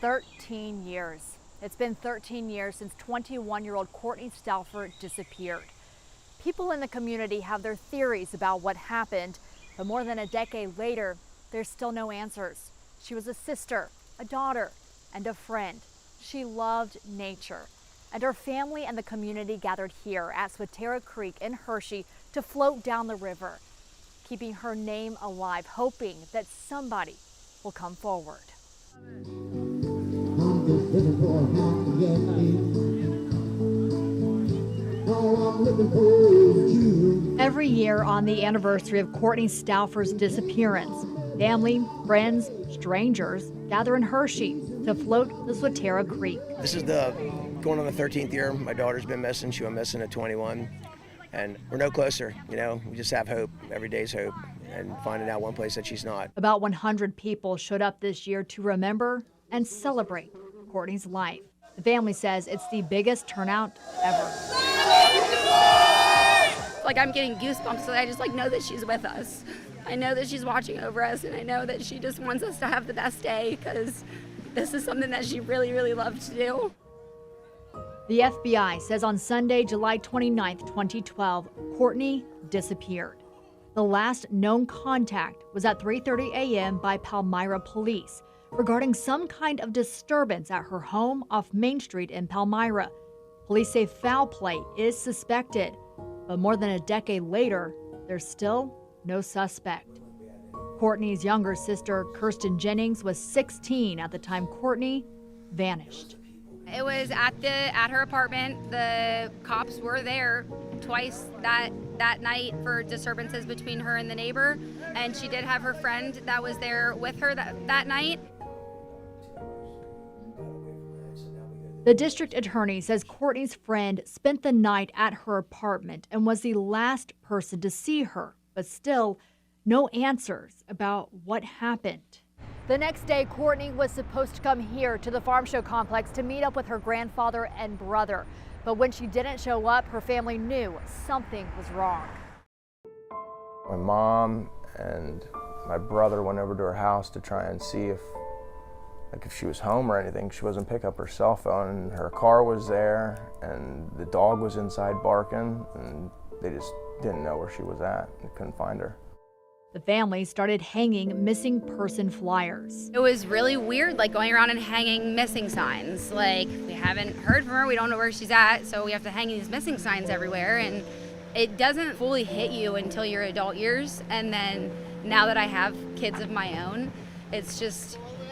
13 years. It's been 13 years since 21-year-old Kortne Stouffer disappeared. People in the community have their theories about what happened, but more than a decade later, there's still no answers. She was a sister, a daughter, and a friend. She loved nature, and her family and the community gathered here at Swatara Creek in Hershey to float down the river, keeping her name alive, hoping that somebody will come forward. Every year on the anniversary of Kortne Stouffer's disappearance, family, friends, strangers gather in Hershey to float the Swatara Creek. This is going on the 13th year. My daughter's been missing. She went missing at 21. And we're no closer, you know. We just have hope. Every day's hope. And finding out one place that she's not. About 100 people showed up this year to remember and celebrate Kortne's life. The family says it's the biggest turnout ever. Like, I'm getting goosebumps, so I just know that she's with us. I know that she's watching over us, and I know that she just wants us to have the best day because this is something that she really, really loved to do. The FBI says on Sunday, July 29, 2012, Kortne disappeared. The last known contact was at 3:30 a.m. by Palmyra police regarding some kind of disturbance at her home off Main Street in Palmyra. Police say foul play is suspected, but more than a decade later, there's still no suspect. Kortne's younger sister, Kirsten Jennings, was 16 at the time Kortne vanished. It was at her apartment. The cops were there twice that night for disturbances between her and the neighbor, and she did have her friend that was there with her that night. The district attorney says Kortne's friend spent the night at her apartment and was the last person to see her, but still no answers about what happened. The next day, Kortne was supposed to come here to the farm show complex to meet up with her grandfather and brother. But when she didn't show up, her family knew something was wrong. My mom and my brother went over to her house to try and see if she was home or anything. She wasn't picking up her cell phone, and her car was there, and the dog was inside barking, and they just didn't know where she was at and couldn't find her. The family started hanging missing person flyers. It was really weird, going around and hanging missing signs. We haven't heard from her, we don't know where she's at, so we have to hang these missing signs everywhere, and it doesn't fully hit you until your adult years. And then now that I have kids of my own,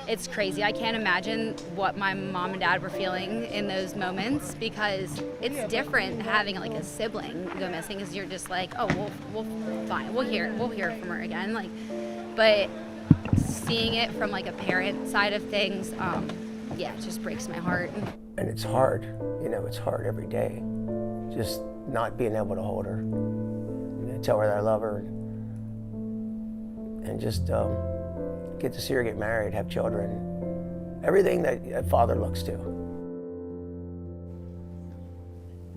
it's crazy. I can't imagine what my mom and dad were feeling in those moments, because it's different having a sibling go missing, because you're just oh, we'll fine, we'll hear from her again. But seeing it from a parent side of things, it just breaks my heart. And it's hard, it's hard every day. Just not being able to hold her, tell her that I love her, and just get to see her get married, have children, everything that a father looks to.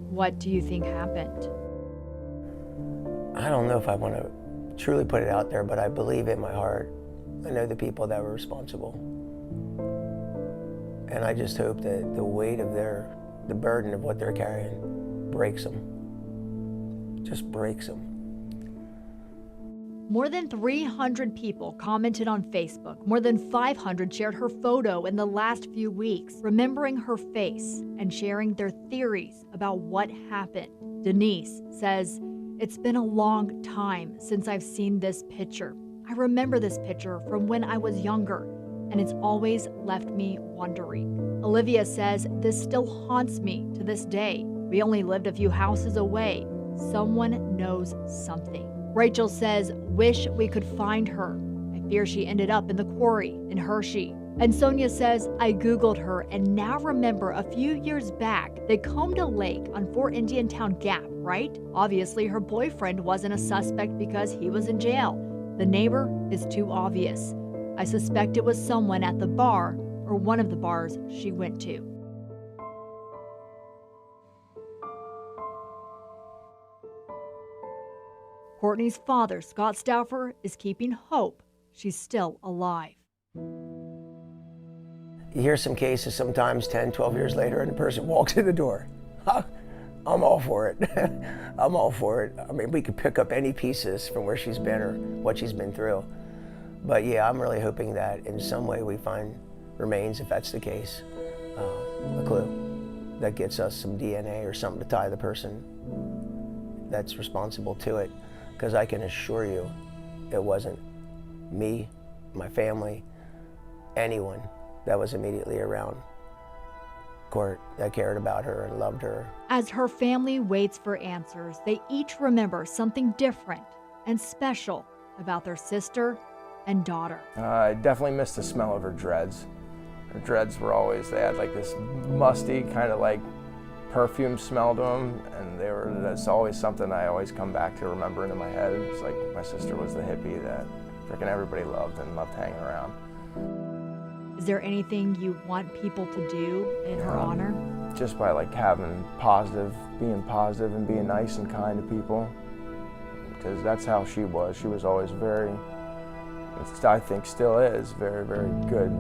What do you think happened? I don't know if I want to truly put it out there, but I believe in my heart. I know the people that were responsible. And I just hope that the weight of the burden of what they're carrying breaks them. Just breaks them. More than 300 people commented on Facebook. More than 500 shared her photo in the last few weeks, remembering her face and sharing their theories about what happened. Denise says, "It's been a long time since I've seen this picture. I remember this picture from when I was younger, and it's always left me wondering." Olivia says, "This still haunts me to this day. We only lived a few houses away. Someone knows something." Rachel says, "Wish we could find her. I fear she ended up in the quarry in Hershey." And Sonia says, "I Googled her and now remember a few years back they combed a lake on Fort Indian Town Gap, right? Obviously her boyfriend wasn't a suspect because he was in jail. The neighbor is too obvious. I suspect it was someone at the bar or one of the bars she went to." Kortne's father, Scott Stouffer, is keeping hope she's still alive. You hear some cases sometimes 10, 12 years later and the person walks in the door. I'm all for it. I'm all for it. I mean, we could pick up any pieces from where she's been or what she's been through. But yeah, I'm really hoping that in some way we find remains, if that's the case, a clue that gets us some DNA or something to tie the person that's responsible to it. Because I can assure you, it wasn't me, my family, anyone that was immediately around Court that cared about her and loved her. As her family waits for answers, they each remember something different and special about their sister and daughter. I definitely missed the smell of her dreads. Her dreads were always, they had like this musty kind of like perfume smell to them, and that's always something I always come back to remembering in my head. It's like my sister was the hippie that freaking everybody loved and loved hanging around. Is there anything you want people to do in her honor? Just by like being positive and being nice and kind to people, because that's how she was. She was always I think still is, very, very good.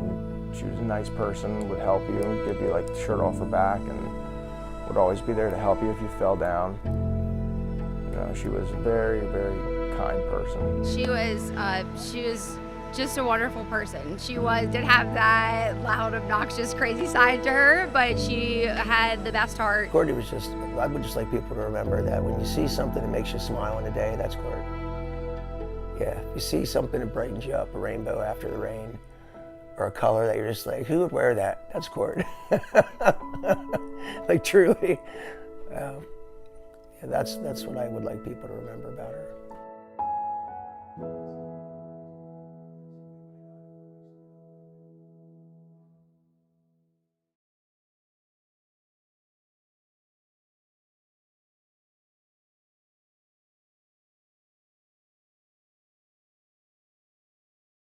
She was a nice person, would help you, give you like the shirt off her back, and would always be there to help you if you fell down. You know, she was a very, very kind person. She was just a wonderful person. She did have that loud, obnoxious, crazy side to her, but she had the best heart. Kortne was I would just like people to remember that when you see something that makes you smile in a day, that's Kortne. Yeah, if you see something that brightens you up, a rainbow after the rain, or a color that you're just like, who would wear that? That's Kortne. Like truly. Yeah, that's what I would like people to remember about her.